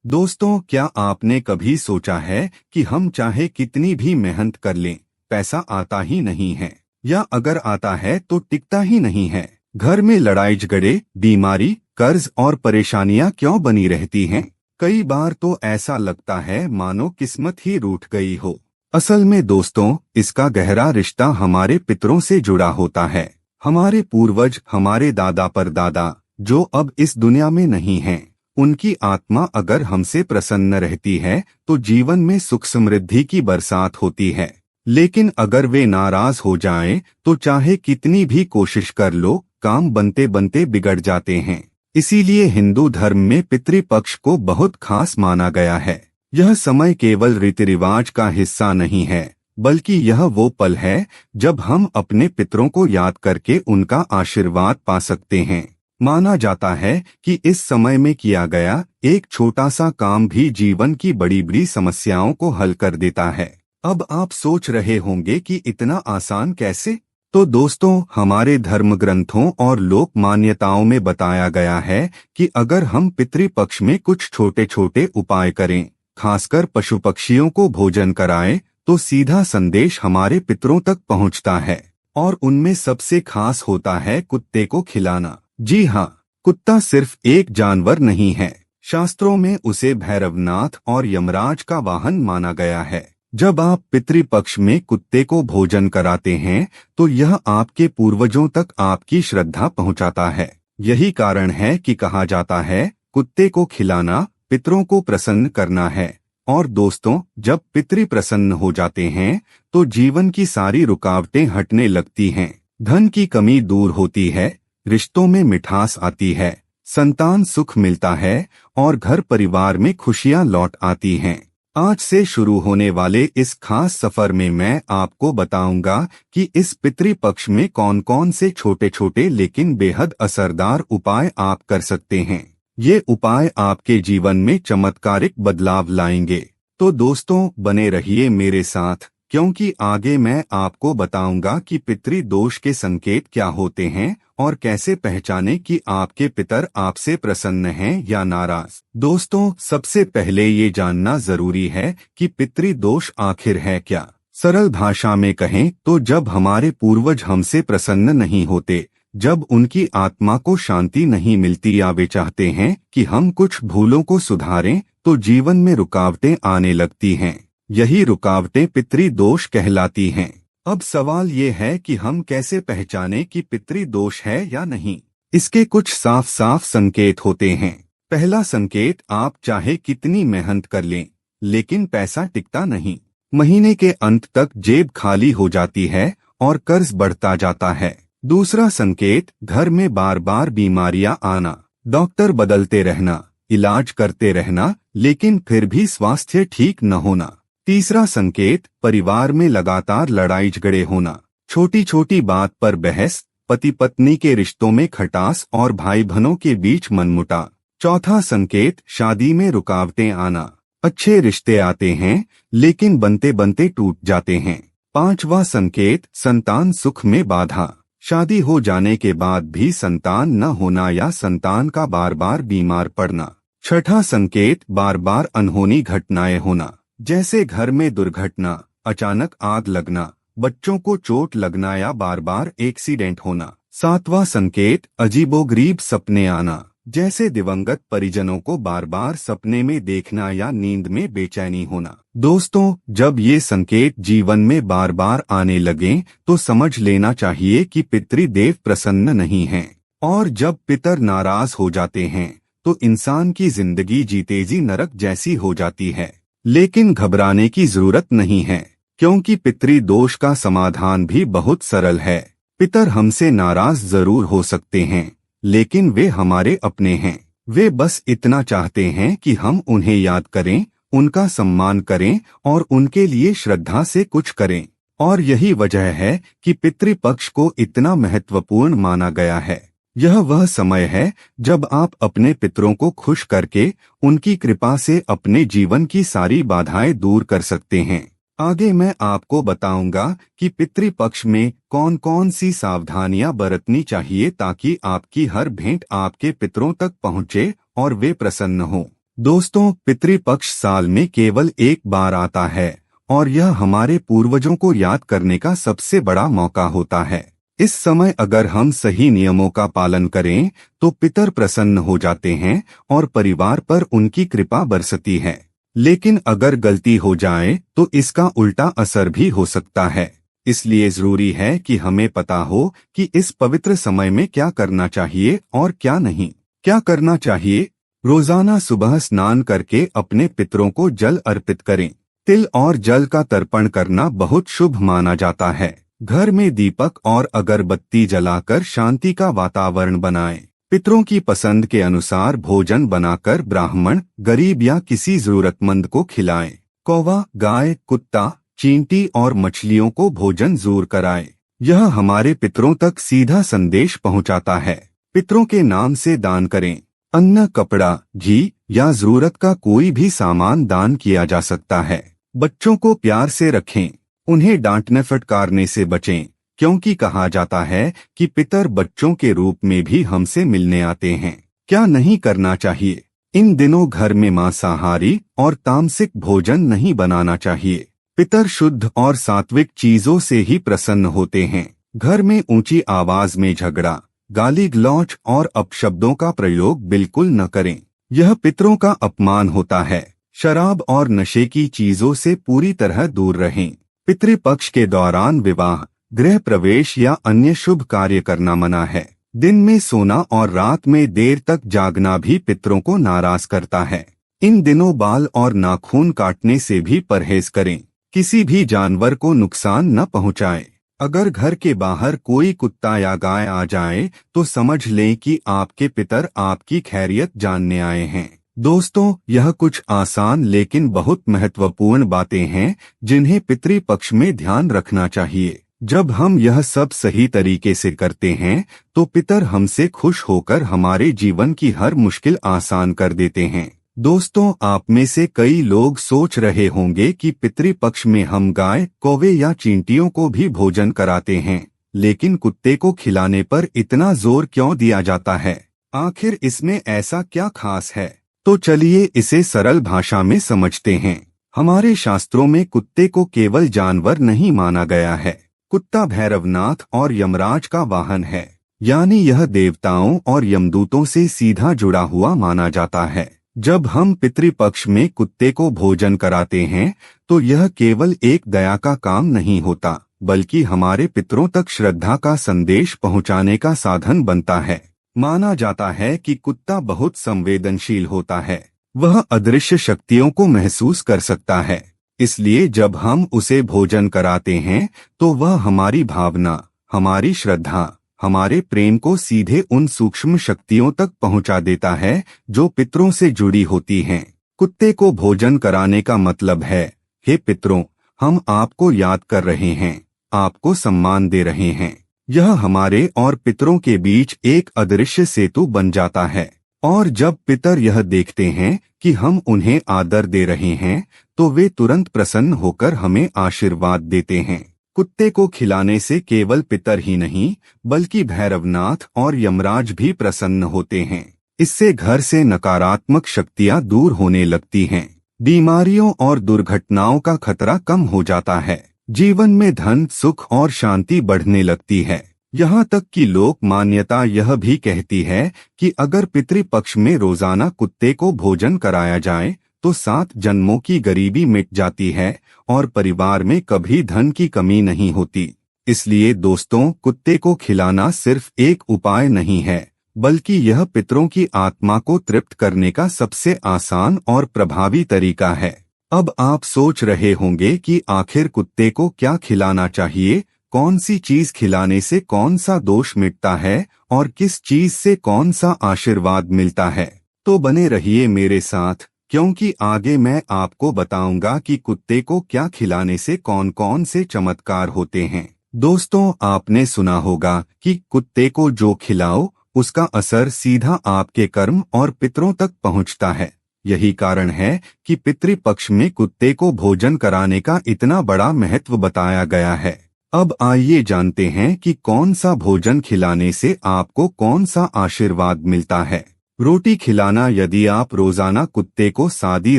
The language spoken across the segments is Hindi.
दोस्तों, क्या आपने कभी सोचा है कि हम चाहे कितनी भी मेहनत कर लें, पैसा आता ही नहीं है, या अगर आता है तो टिकता ही नहीं है। घर में लड़ाई झगड़े, बीमारी, कर्ज और परेशानियां क्यों बनी रहती हैं? कई बार तो ऐसा लगता है मानो किस्मत ही रूठ गई हो। असल में दोस्तों, इसका गहरा रिश्ता हमारे पितरों से जुड़ा होता है। हमारे पूर्वज, हमारे दादा परदादा, जो अब इस दुनिया में नहीं हैं, उनकी आत्मा अगर हमसे प्रसन्न रहती है तो जीवन में सुख समृद्धि की बरसात होती है। लेकिन अगर वे नाराज हो जाएं तो चाहे कितनी भी कोशिश कर लो, काम बनते बनते बिगड़ जाते हैं। इसीलिए हिंदू धर्म में पितृपक्ष को बहुत खास माना गया है। यह समय केवल रीति रिवाज का हिस्सा नहीं है, बल्कि यह वो पल है जब हम अपने पितरों को याद करके उनका आशीर्वाद पा सकते हैं। माना जाता है कि इस समय में किया गया एक छोटा सा काम भी जीवन की बड़ी बड़ी समस्याओं को हल कर देता है। अब आप सोच रहे होंगे कि इतना आसान कैसे? तो दोस्तों, हमारे धर्म ग्रंथों और लोक मान्यताओं में बताया गया है कि अगर हम पितृपक्ष में कुछ छोटे छोटे उपाय करें, खासकर पशु पक्षियों को भोजन कराएं, तो सीधा संदेश हमारे पितरों तक पहुंचता है। और उनमें सबसे खास होता है कुत्ते को खिलाना। जी हाँ, कुत्ता सिर्फ एक जानवर नहीं है। शास्त्रों में उसे भैरवनाथ और यमराज का वाहन माना गया है। जब आप पितृपक्ष में कुत्ते को भोजन कराते हैं तो यह आपके पूर्वजों तक आपकी श्रद्धा पहुंचाता है। यही कारण है कि कहा जाता है, कुत्ते को खिलाना पितरों को प्रसन्न करना है। और दोस्तों, जब पितृ प्रसन्न हो जाते हैं तो जीवन की सारी रुकावटें हटने लगती हैं। धन की कमी दूर होती है, रिश्तों में मिठास आती है, संतान सुख मिलता है और घर परिवार में खुशियां लौट आती हैं। आज से शुरू होने वाले इस खास सफर में मैं आपको बताऊंगा कि इस पितृपक्ष में कौन कौन से छोटे छोटे लेकिन बेहद असरदार उपाय आप कर सकते हैं। ये उपाय आपके जीवन में चमत्कारिक बदलाव लाएंगे। तो दोस्तों, बने रहिए मेरे साथ, क्योंकि आगे मैं आपको बताऊंगा कि पितृदोष के संकेत क्या होते हैं और कैसे पहचाने कि आपके पितर आपसे प्रसन्न हैं या नाराज। दोस्तों, सबसे पहले ये जानना जरूरी है कि पितृदोष आखिर है क्या। सरल भाषा में कहें तो जब हमारे पूर्वज हमसे प्रसन्न नहीं होते, जब उनकी आत्मा को शांति नहीं मिलती या वे चाहते हैं कि हम कुछ भूलों को सुधारें, तो जीवन में रुकावटें आने लगती हैं। यही रुकावटें पितृदोष कहलाती हैं। अब सवाल ये है कि हम कैसे पहचानें कि पितृदोष है या नहीं। इसके कुछ साफ साफ संकेत होते हैं। पहला संकेत, आप चाहे कितनी मेहनत कर लें, लेकिन पैसा टिकता नहीं। महीने के अंत तक जेब खाली हो जाती है और कर्ज बढ़ता जाता है। दूसरा संकेत, घर में बार बार बीमारियां आना, डॉक्टर बदलते रहना, इलाज करते रहना, लेकिन फिर भी स्वास्थ्य ठीक न होना। तीसरा संकेत, परिवार में लगातार लड़ाई झगड़े होना, छोटी छोटी बात पर बहस, पति पत्नी के रिश्तों में खटास और भाई बहनों के बीच मनमुटाव। चौथा संकेत, शादी में रुकावटें आना, अच्छे रिश्ते आते हैं लेकिन बनते बनते टूट जाते हैं। पांचवा संकेत, संतान सुख में बाधा, शादी हो जाने के बाद भी संतान न होना या संतान का बार बार बीमार पड़ना। छठा संकेत, बार बार अनहोनी घटनाएं होना, जैसे घर में दुर्घटना, अचानक आग लगना, बच्चों को चोट लगना या बार बार एक्सीडेंट होना। सातवां संकेत, अजीबोगरीब सपने आना, जैसे दिवंगत परिजनों को बार बार सपने में देखना या नींद में बेचैनी होना। दोस्तों, जब ये संकेत जीवन में बार बार आने लगें तो समझ लेना चाहिए कि पितृदेव प्रसन्न नहीं हैं। और जब पितर नाराज हो जाते हैं तो इंसान की जिंदगी जीते जी नरक जैसी हो जाती है। लेकिन घबराने की जरूरत नहीं है, क्योंकि पितृदोष का समाधान भी बहुत सरल है। पितर हमसे नाराज जरूर हो सकते हैं, लेकिन वे हमारे अपने हैं। वे बस इतना चाहते हैं कि हम उन्हें याद करें, उनका सम्मान करें और उनके लिए श्रद्धा से कुछ करें। और यही वजह है कि पितृपक्ष को इतना महत्वपूर्ण माना गया है। यह वह समय है जब आप अपने पितरों को खुश करके उनकी कृपा से अपने जीवन की सारी बाधाएं दूर कर सकते हैं। आगे मैं आपको बताऊंगा कि पितृपक्ष में कौन कौन सी सावधानियां बरतनी चाहिए ताकि आपकी हर भेंट आपके पितरों तक पहुंचे और वे प्रसन्न हों। दोस्तों, पितृपक्ष साल में केवल एक बार आता है और यह हमारे पूर्वजों को याद करने का सबसे बड़ा मौका होता है। इस समय अगर हम सही नियमों का पालन करें तो पितर प्रसन्न हो जाते हैं और परिवार पर उनकी कृपा बरसती है। लेकिन अगर गलती हो जाए तो इसका उल्टा असर भी हो सकता है। इसलिए जरूरी है कि हमें पता हो कि इस पवित्र समय में क्या करना चाहिए और क्या नहीं। क्या करना चाहिए? रोजाना सुबह स्नान करके अपने पितरों को जल अर्पित करें। तिल और जल का तर्पण करना बहुत शुभ माना जाता है। घर में दीपक और अगरबत्ती जलाकर शांति का वातावरण बनाएं। पितरों की पसंद के अनुसार भोजन बनाकर ब्राह्मण, गरीब या किसी जरूरतमंद को खिलाएं। कौवा, गाय, कुत्ता, चींटी और मछलियों को भोजन जरूर कराएं। यह हमारे पितरों तक सीधा संदेश पहुंचाता है। पितरों के नाम से दान करें। अन्न, कपड़ा, घी या जरूरत का कोई भी सामान दान किया जा सकता है। बच्चों को प्यार से रखें। उन्हें डांटने फटकारने से बचें, क्योंकि कहा जाता है कि पितर बच्चों के रूप में भी हमसे मिलने आते हैं। क्या नहीं करना चाहिए? इन दिनों घर में मांसाहारी और तामसिक भोजन नहीं बनाना चाहिए। पितर शुद्ध और सात्विक चीजों से ही प्रसन्न होते हैं। घर में ऊंची आवाज में झगड़ा, गाली गलौज और अपशब्दों का प्रयोग बिल्कुल न करें। यह पितरों का अपमान होता है। शराब और नशे की चीजों से पूरी तरह दूर रहें। पितृपक्ष के दौरान विवाह, गृह प्रवेश या अन्य शुभ कार्य करना मना है। दिन में सोना और रात में देर तक जागना भी पितरों को नाराज करता है। इन दिनों बाल और नाखून काटने से भी परहेज करें। किसी भी जानवर को नुकसान न पहुंचाएं। अगर घर के बाहर कोई कुत्ता या गाय आ जाए तो समझ लें कि आपके पितर आपकी खैरियत जानने आए हैं। दोस्तों, यह कुछ आसान लेकिन बहुत महत्वपूर्ण बातें हैं जिन्हें पितृपक्ष में ध्यान रखना चाहिए। जब हम यह सब सही तरीके से करते हैं तो पितर हमसे खुश होकर हमारे जीवन की हर मुश्किल आसान कर देते हैं। दोस्तों, आप में से कई लोग सोच रहे होंगे कि पितृपक्ष में हम गाय, कौवे या चींटियों को भी भोजन कराते हैं, लेकिन कुत्ते को खिलाने पर इतना जोर क्यों दिया जाता है? आखिर इसमें ऐसा क्या खास है? तो चलिए इसे सरल भाषा में समझते हैं। हमारे शास्त्रों में कुत्ते को केवल जानवर नहीं माना गया है। कुत्ता भैरवनाथ और यमराज का वाहन है, यानी यह देवताओं और यमदूतों से सीधा जुड़ा हुआ माना जाता है। जब हम पितृपक्ष में कुत्ते को भोजन कराते हैं तो यह केवल एक दया का काम नहीं होता, बल्कि हमारे पितरों तक श्रद्धा का संदेश पहुंचाने का साधन बनता है। माना जाता है कि कुत्ता बहुत संवेदनशील होता है। वह अदृश्य शक्तियों को महसूस कर सकता है। इसलिए जब हम उसे भोजन कराते हैं तो वह हमारी भावना, हमारी श्रद्धा, हमारे प्रेम को सीधे उन सूक्ष्म शक्तियों तक पहुंचा देता है जो पितरों से जुड़ी होती हैं। कुत्ते को भोजन कराने का मतलब है, हे पितरों, हम आपको याद कर रहे हैं, आपको सम्मान दे रहे हैं। यह हमारे और पितरों के बीच एक अदृश्य सेतु बन जाता है। और जब पितर यह देखते हैं कि हम उन्हें आदर दे रहे हैं तो वे तुरंत प्रसन्न होकर हमें आशीर्वाद देते हैं। कुत्ते को खिलाने से केवल पितर ही नहीं बल्कि भैरवनाथ और यमराज भी प्रसन्न होते हैं। इससे घर से नकारात्मक शक्तियां दूर होने लगती हैं। बीमारियों और दुर्घटनाओं का खतरा कम हो जाता है। जीवन में धन, सुख और शांति बढ़ने लगती है। यहाँ तक कि लोक मान्यता यह भी कहती है कि अगर पितृपक्ष में रोजाना कुत्ते को भोजन कराया जाए तो 7 जन्मों की गरीबी मिट जाती है और परिवार में कभी धन की कमी नहीं होती। इसलिए दोस्तों, कुत्ते को खिलाना सिर्फ एक उपाय नहीं है, बल्कि यह पितरों की आत्मा को तृप्त करने का सबसे आसान और प्रभावी तरीका है। अब आप सोच रहे होंगे कि आखिर कुत्ते को क्या खिलाना चाहिए, कौन सी चीज खिलाने से कौन सा दोष मिटता है और किस चीज से कौन सा आशीर्वाद मिलता है। तो बने रहिए मेरे साथ, क्योंकि आगे मैं आपको बताऊंगा कि कुत्ते को क्या खिलाने से कौन कौन से चमत्कार होते हैं। दोस्तों, आपने सुना होगा कि कुत्ते को जो खिलाओ उसका असर सीधा आपके कर्म और पितरों तक पहुंचता है। यही कारण है कि पितृपक्ष में कुत्ते को भोजन कराने का इतना बड़ा महत्व बताया गया है। अब आइए जानते हैं कि कौन सा भोजन खिलाने से आपको कौन सा आशीर्वाद मिलता है। रोटी खिलाना। यदि आप रोजाना कुत्ते को सादी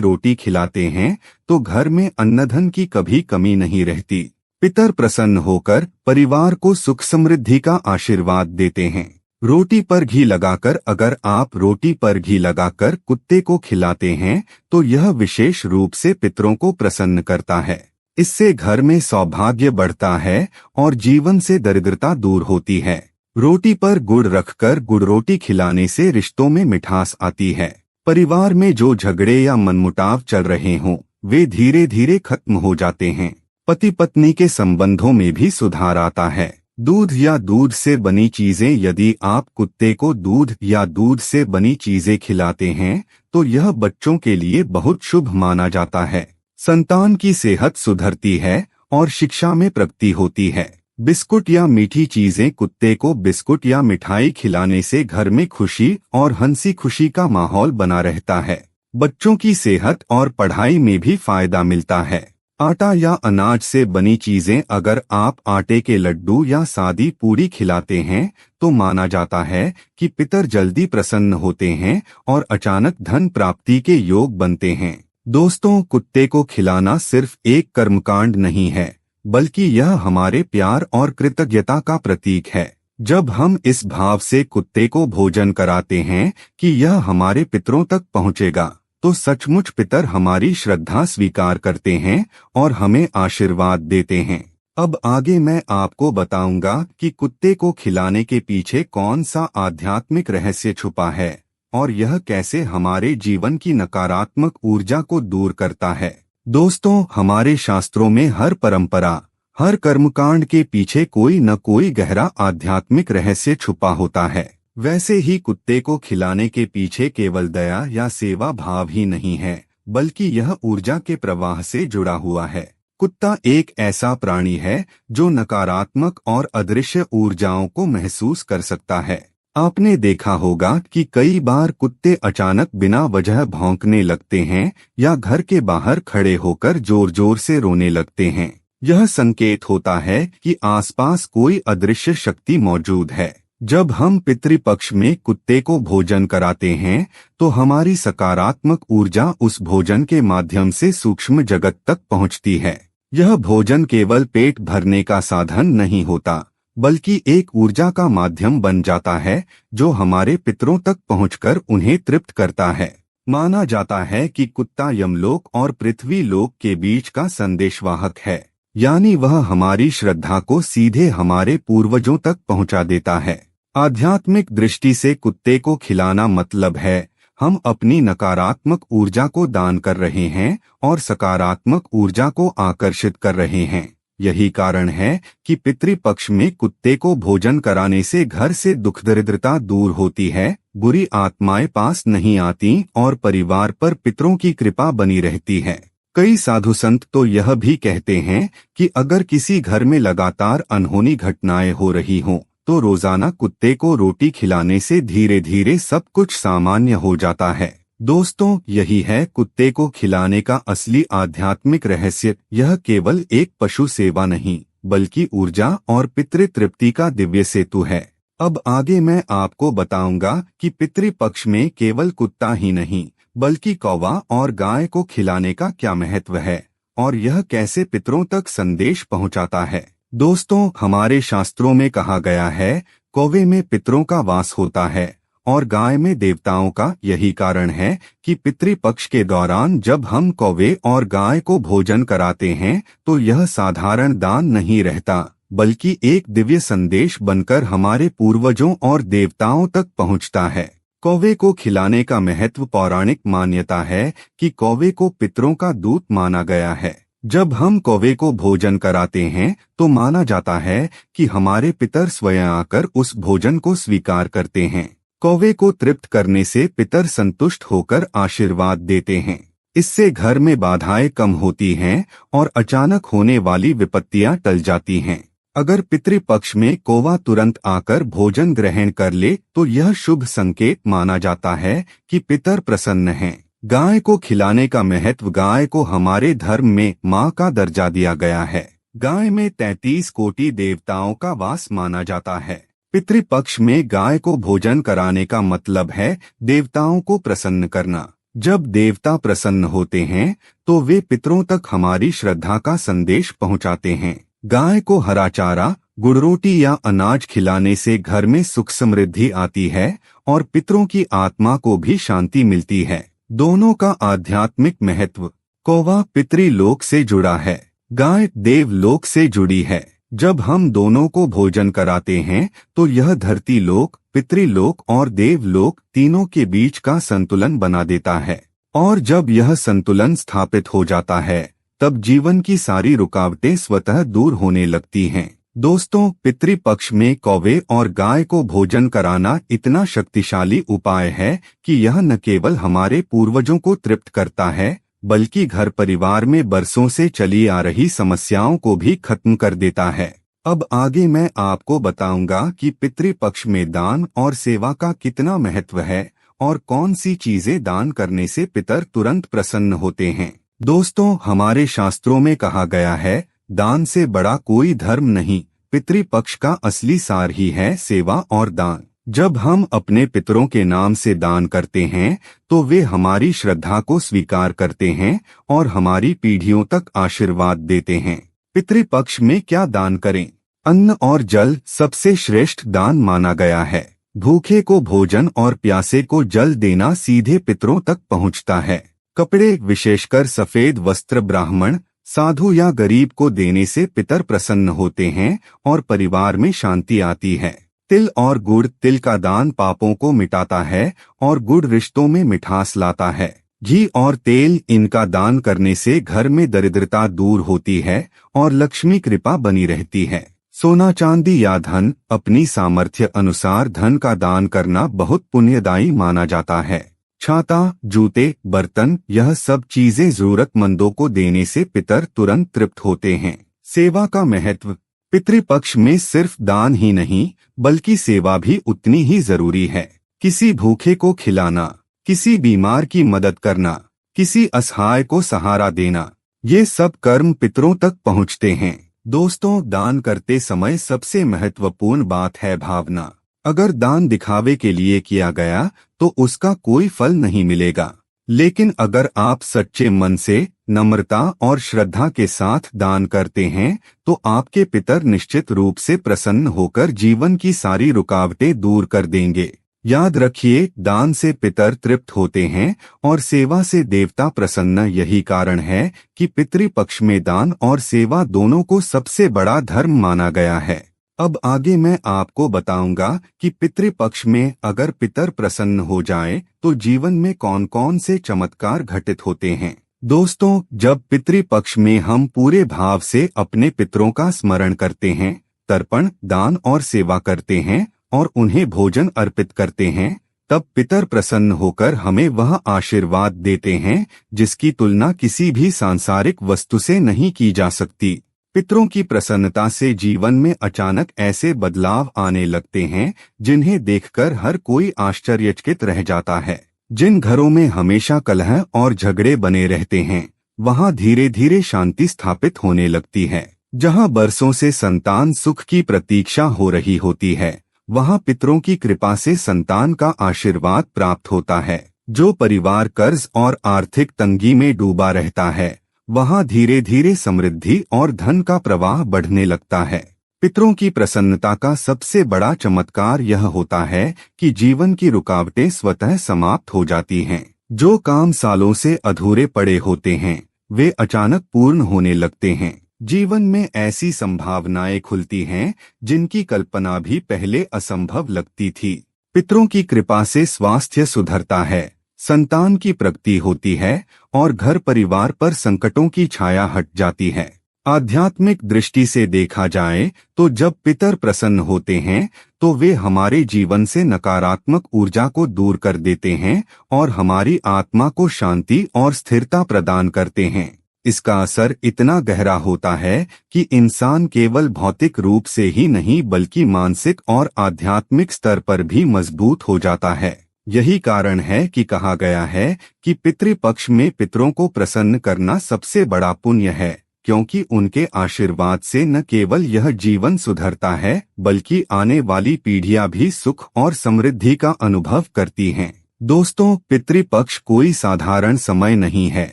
रोटी खिलाते हैं तो घर में अन्नधन की कभी कमी नहीं रहती। पितर प्रसन्न होकर परिवार को सुख समृद्धि का आशीर्वाद देते हैं। रोटी पर घी लगाकर। अगर आप रोटी पर घी लगाकर कुत्ते को खिलाते हैं तो यह विशेष रूप से पितरों को प्रसन्न करता है। इससे घर में सौभाग्य बढ़ता है और जीवन से दरिद्रता दूर होती है। रोटी पर गुड़ रखकर गुड़ रोटी खिलाने से रिश्तों में मिठास आती है। परिवार में जो झगड़े या मनमुटाव चल रहे हों वे धीरे धीरे खत्म हो जाते हैं। पति पत्नी के संबंधों में भी सुधार आता है। दूध या दूध से बनी चीजें। यदि आप कुत्ते को दूध या दूध से बनी चीजें खिलाते हैं तो यह बच्चों के लिए बहुत शुभ माना जाता है। संतान की सेहत सुधरती है और शिक्षा में प्रगति होती है। बिस्कुट या मीठी चीजें। कुत्ते को बिस्कुट या मिठाई खिलाने से घर में खुशी और हंसी खुशी का माहौल बना रहता है। बच्चों की सेहत और पढ़ाई में भी फायदा मिलता है। आटा या अनाज से बनी चीजें। अगर आप आटे के लड्डू या सादी पूरी खिलाते हैं तो माना जाता है कि पितर जल्दी प्रसन्न होते हैं और अचानक धन प्राप्ति के योग बनते हैं। दोस्तों, कुत्ते को खिलाना सिर्फ एक कर्मकांड नहीं है बल्कि यह हमारे प्यार और कृतज्ञता का प्रतीक है। जब हम इस भाव से कुत्ते को भोजन कराते हैं कि यह हमारे पितरों तक पहुंचेगा तो सचमुच पितर हमारी श्रद्धा स्वीकार करते हैं और हमें आशीर्वाद देते हैं। अब आगे मैं आपको बताऊंगा कि कुत्ते को खिलाने के पीछे कौन सा आध्यात्मिक रहस्य छुपा है और यह कैसे हमारे जीवन की नकारात्मक ऊर्जा को दूर करता है। दोस्तों, हमारे शास्त्रों में हर परंपरा, हर कर्मकांड के पीछे कोई न कोई गहरा आध्यात्मिक रहस्य छुपा होता है। वैसे ही कुत्ते को खिलाने के पीछे केवल दया या सेवा भाव ही नहीं है बल्कि यह ऊर्जा के प्रवाह से जुड़ा हुआ है। कुत्ता एक ऐसा प्राणी है जो नकारात्मक और अदृश्य ऊर्जाओं को महसूस कर सकता है। आपने देखा होगा कि कई बार कुत्ते अचानक बिना वजह भौंकने लगते हैं या घर के बाहर खड़े होकर जोर जोर से रोने लगते हैं। यह संकेत होता है कि आसपास कोई अदृश्य शक्ति मौजूद है। जब हम पितृपक्ष में कुत्ते को भोजन कराते हैं तो हमारी सकारात्मक ऊर्जा उस भोजन के माध्यम से सूक्ष्म जगत तक पहुंचती है। यह भोजन केवल पेट भरने का साधन नहीं होता बल्कि एक ऊर्जा का माध्यम बन जाता है जो हमारे पितरों तक पहुंचकर उन्हें तृप्त करता है। माना जाता है कि कुत्ता यमलोक और पृथ्वी लोक के बीच का संदेशवाहक है, यानी वह हमारी श्रद्धा को सीधे हमारे पूर्वजों तक पहुंचा देता है। आध्यात्मिक दृष्टि से कुत्ते को खिलाना मतलब है हम अपनी नकारात्मक ऊर्जा को दान कर रहे हैं और सकारात्मक ऊर्जा को आकर्षित कर रहे हैं। यही कारण है कि पितृपक्ष में कुत्ते को भोजन कराने से घर से दुख दरिद्रता दूर होती है, बुरी आत्माएं पास नहीं आती और परिवार पर पितरों की कृपा बनी रहती है। कई साधु संत तो यह भी कहते हैं कि अगर किसी घर में लगातार अनहोनी घटनाएं हो रही हों तो रोजाना कुत्ते को रोटी खिलाने से धीरे धीरे सब कुछ सामान्य हो जाता है। दोस्तों, यही है कुत्ते को खिलाने का असली आध्यात्मिक रहस्य। यह केवल एक पशु सेवा नहीं बल्कि ऊर्जा और पितृ तृप्ति का दिव्य सेतु है। अब आगे मैं आपको बताऊंगा कि पितृपक्ष में केवल कुत्ता ही नहीं बल्कि कौवा और गाय को खिलाने का क्या महत्व है और यह कैसे पितरों तक संदेश पहुंचाता है। दोस्तों, हमारे शास्त्रों में कहा गया है कौवे में पितरों का वास होता है और गाय में देवताओं का। यही कारण है कि पितृपक्ष के दौरान जब हम कौवे और गाय को भोजन कराते हैं तो यह साधारण दान नहीं रहता बल्कि एक दिव्य संदेश बनकर हमारे पूर्वजों और देवताओं तक पहुंचता है। कौवे को खिलाने का महत्व। पौराणिक मान्यता है कि कौवे को पितरों का दूत माना गया है। जब हम कौवे को भोजन कराते हैं तो माना जाता है कि हमारे पितर स्वयं आकर उस भोजन को स्वीकार करते हैं। कौवे को तृप्त करने से पितर संतुष्ट होकर आशीर्वाद देते हैं। इससे घर में बाधाएं कम होती हैं और अचानक होने वाली विपत्तियां टल जाती हैं। अगर पितृपक्ष में कौवा तुरंत आकर भोजन ग्रहण कर ले तो यह शुभ संकेत माना जाता है कि पितर प्रसन्न हैं। गाय को खिलाने का महत्व। गाय को हमारे धर्म में मां का दर्जा दिया गया है। गाय में 33 कोटि देवताओं का वास माना जाता है। पितृपक्ष में गाय को भोजन कराने का मतलब है देवताओं को प्रसन्न करना। जब देवता प्रसन्न होते हैं तो वे पितरों तक हमारी श्रद्धा का संदेश पहुंचाते हैं। गाय को हरा चारा, गुड़ रोटी या अनाज खिलाने से घर में सुख समृद्धि आती है और पितरों की आत्मा को भी शांति मिलती है। दोनों का आध्यात्मिक महत्व। कौवा पितृलोक से जुड़ा है, गाय देवलोक से जुड़ी है। जब हम दोनों को भोजन कराते हैं तो यह धरती लोक, पितृलोक और देवलोक तीनों के बीच का संतुलन बना देता है। और जब यह संतुलन स्थापित हो जाता है तब जीवन की सारी रुकावटें स्वतः दूर होने लगती हैं। दोस्तों, पितृपक्ष में कौवे और गाय को भोजन कराना इतना शक्तिशाली उपाय है कि यह न केवल हमारे पूर्वजों को तृप्त करता है बल्कि घर परिवार में बरसों से चली आ रही समस्याओं को भी खत्म कर देता है। अब आगे मैं आपको बताऊंगा कि पितृपक्ष में दान और सेवा का कितना महत्व है और कौन सी चीजें दान करने से पितर तुरंत प्रसन्न होते हैं। दोस्तों, हमारे शास्त्रों में कहा गया है, दान से बड़ा कोई धर्म नहीं। पितृपक्ष का असली सार ही है सेवा और दान। जब हम अपने पितरों के नाम से दान करते हैं तो वे हमारी श्रद्धा को स्वीकार करते हैं और हमारी पीढ़ियों तक आशीर्वाद देते हैं। पितृपक्ष में क्या दान करें? अन्न और जल सबसे श्रेष्ठ दान माना गया है। भूखे को भोजन और प्यासे को जल देना सीधे पितरों तक पहुंचता है। कपड़े, विशेषकर सफेद वस्त्र, ब्राह्मण, साधु या गरीब को देने से पितर प्रसन्न होते हैं और परिवार में शांति आती है। तिल और गुड़। तिल का दान पापों को मिटाता है और गुड़ रिश्तों में मिठास लाता है। घी और तेल, इनका दान करने से घर में दरिद्रता दूर होती है और लक्ष्मी कृपा बनी रहती है। सोना, चांदी या धन। अपनी सामर्थ्य अनुसार धन का दान करना बहुत पुण्यदायी माना जाता है। छाता, जूते, बर्तन, यह सब चीजें जरूरतमंदों को देने से पितर तुरंत तृप्त होते हैं। सेवा का महत्व। पितृपक्ष में सिर्फ दान ही नहीं बल्कि सेवा भी उतनी ही जरूरी है। किसी भूखे को खिलाना, किसी बीमार की मदद करना, किसी असहाय को सहारा देना, ये सब कर्म पितरों तक पहुँचते हैं। दोस्तों, दान करते समय सबसे महत्वपूर्ण बात है भावना। अगर दान दिखावे के लिए किया गया तो उसका कोई फल नहीं मिलेगा, लेकिन अगर आप सच्चे मन से, नम्रता और श्रद्धा के साथ दान करते हैं तो आपके पितर निश्चित रूप से प्रसन्न होकर जीवन की सारी रुकावटें दूर कर देंगे। याद रखिए, दान से पितर तृप्त होते हैं और सेवा से देवता प्रसन्न। यही कारण है कि पितृपक्ष में दान और सेवा दोनों को सबसे बड़ा धर्म माना गया है। अब आगे मैं आपको बताऊंगा कि पितृपक्ष में अगर पितर प्रसन्न हो जाए तो जीवन में कौन कौन से चमत्कार घटित होते हैं। दोस्तों, जब पितृपक्ष में हम पूरे भाव से अपने पितरों का स्मरण करते हैं, तर्पण, दान और सेवा करते हैं और उन्हें भोजन अर्पित करते हैं, तब पितर प्रसन्न होकर हमें वह आशीर्वाद देते हैं जिसकी तुलना किसी भी सांसारिक वस्तु से नहीं की जा सकती। पितरों की प्रसन्नता से जीवन में अचानक ऐसे बदलाव आने लगते हैं जिन्हें देखकर हर कोई आश्चर्यचकित रह जाता है। जिन घरों में हमेशा कलह और झगड़े बने रहते हैं वहां धीरे धीरे शांति स्थापित होने लगती है। जहां बरसों से संतान सुख की प्रतीक्षा हो रही होती है वहां पितरों की कृपा से संतान का आशीर्वाद प्राप्त होता है। जो परिवार कर्ज और आर्थिक तंगी में डूबा रहता है वहां धीरे धीरे समृद्धि और धन का प्रवाह बढ़ने लगता है। पितरों की प्रसन्नता का सबसे बड़ा चमत्कार यह होता है कि जीवन की रुकावटें स्वतः समाप्त हो जाती हैं। जो काम सालों से अधूरे पड़े होते हैं वे अचानक पूर्ण होने लगते हैं। जीवन में ऐसी संभावनाएं खुलती हैं जिनकी कल्पना भी पहले असंभव लगती थी। पितरों की कृपा से स्वास्थ्य सुधरता है, संतान की प्रगति होती है और घर परिवार पर संकटों की छाया हट जाती है। आध्यात्मिक दृष्टि से देखा जाए तो जब पितर प्रसन्न होते हैं तो वे हमारे जीवन से नकारात्मक ऊर्जा को दूर कर देते हैं और हमारी आत्मा को शांति और स्थिरता प्रदान करते हैं। इसका असर इतना गहरा होता है कि इंसान केवल भौतिक रूप से ही नहीं बल्कि मानसिक और आध्यात्मिक स्तर पर भी मजबूत हो जाता है। यही कारण है कि कहा गया है कि पितृपक्ष में पितरों को प्रसन्न करना सबसे बड़ा पुण्य है। क्योंकि उनके आशीर्वाद से न केवल यह जीवन सुधरता है बल्कि आने वाली पीढ़ियां भी सुख और समृद्धि का अनुभव करती हैं। दोस्तों, पितृपक्ष कोई साधारण समय नहीं है।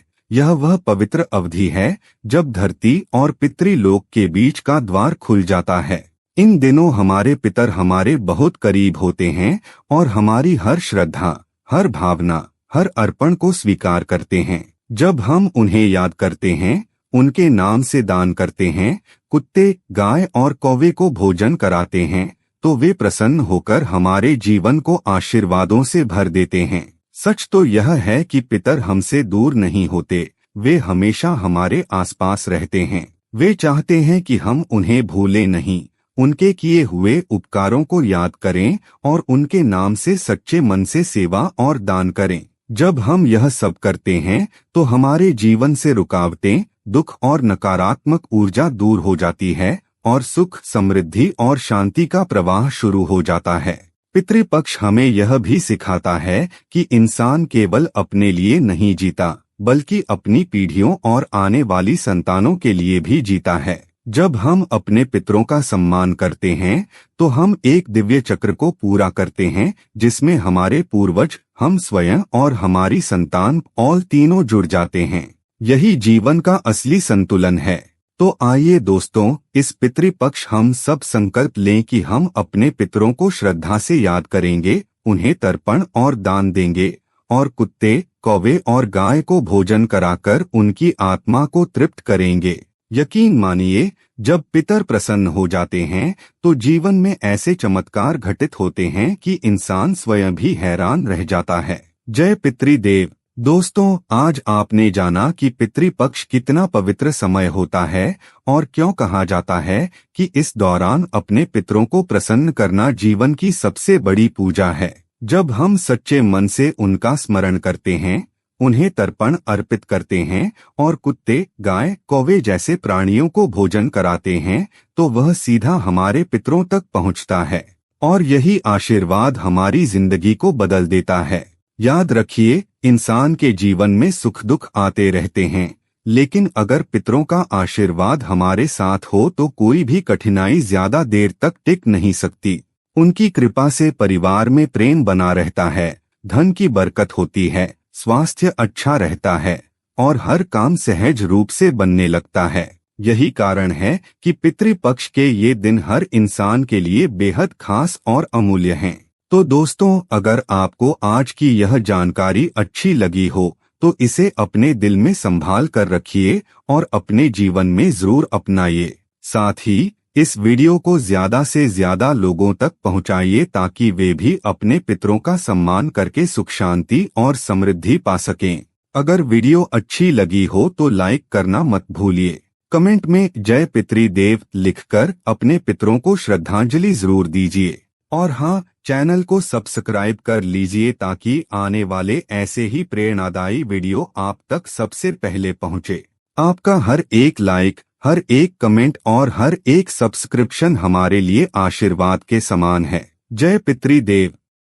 यह वह पवित्र अवधि है जब धरती और पितृलोक के बीच का द्वार खुल जाता है। इन दिनों हमारे पितर हमारे बहुत करीब होते हैं और हमारी हर श्रद्धा, हर भावना, हर अर्पण को स्वीकार करते हैं। जब हम उन्हें याद करते हैं, उनके नाम से दान करते हैं, कुत्ते, गाय और कौवे को भोजन कराते हैं, तो वे प्रसन्न होकर हमारे जीवन को आशीर्वादों से भर देते हैं। सच तो यह है कि पितर हमसे दूर नहीं होते, वे हमेशा हमारे आसपास रहते हैं। वे चाहते हैं कि हम उन्हें भूलें नहीं, उनके किए हुए उपकारों को याद करें और उनके नाम से सच्चे मन से सेवा और दान करें। जब हम यह सब करते हैं तो हमारे जीवन से रुकावटें, दुख और नकारात्मक ऊर्जा दूर हो जाती है और सुख, समृद्धि और शांति का प्रवाह शुरू हो जाता है। पितृपक्ष हमें यह भी सिखाता है कि इंसान केवल अपने लिए नहीं जीता बल्कि अपनी पीढ़ियों और आने वाली संतानों के लिए भी जीता है। जब हम अपने पितरों का सम्मान करते हैं तो हम एक दिव्य चक्र को पूरा करते हैं जिसमें हमारे पूर्वज, हम स्वयं और हमारी संतान और तीनों जुड़ जाते हैं। यही जीवन का असली संतुलन है। तो आइए दोस्तों, इस पितृपक्ष हम सब संकल्प लें कि हम अपने पितरों को श्रद्धा से याद करेंगे, उन्हें तर्पण और दान देंगे और कुत्ते, कौवे और गाय को भोजन कराकर उनकी आत्मा को तृप्त करेंगे। यकीन मानिए, जब पितर प्रसन्न हो जाते हैं तो जीवन में ऐसे चमत्कार घटित होते हैं कि इंसान स्वयं भी हैरान रह जाता है। जय पितृदेव। दोस्तों, आज आपने जाना कि पितृपक्ष कितना पवित्र समय होता है और क्यों कहा जाता है कि इस दौरान अपने पितरों को प्रसन्न करना जीवन की सबसे बड़ी पूजा है। जब हम सच्चे मन से उनका स्मरण करते हैं, उन्हें तर्पण अर्पित करते हैं और कुत्ते, गाय, कौवे जैसे प्राणियों को भोजन कराते हैं, तो वह सीधा हमारे पितरों तक पहुंचता है और यही आशीर्वाद हमारी जिंदगी को बदल देता है। याद रखिए, इंसान के जीवन में सुख दुख आते रहते हैं, लेकिन अगर पितरों का आशीर्वाद हमारे साथ हो तो कोई भी कठिनाई ज्यादा देर तक टिक नहीं सकती। उनकी कृपा से परिवार में प्रेम बना रहता है, धन की बरकत होती है, स्वास्थ्य अच्छा रहता है और हर काम सहज रूप से बनने लगता है। यही कारण है कि पितृपक्ष के ये दिन हर इंसान के लिए बेहद खास और अमूल्य हैं। तो दोस्तों, अगर आपको आज की यह जानकारी अच्छी लगी हो तो इसे अपने दिल में संभाल कर रखिए और अपने जीवन में जरूर अपनाइए। साथ ही इस वीडियो को ज्यादा से ज्यादा लोगों तक पहुंचाइए ताकि वे भी अपने पितरों का सम्मान करके सुख, शांति और समृद्धि पा सकें। अगर वीडियो अच्छी लगी हो तो लाइक करना मत भूलिए। कमेंट में जय पितृदेव लिखकर अपने पितरों को श्रद्धांजलि जरूर दीजिए। और हाँ, चैनल को सब्सक्राइब कर लीजिए ताकि आने वाले ऐसे ही प्रेरणादायी वीडियो आप तक सबसे पहले पहुँचे। आपका हर एक लाइक, हर एक कमेंट और हर एक सब्सक्रिप्शन हमारे लिए आशीर्वाद के समान है। जय पितृदेव।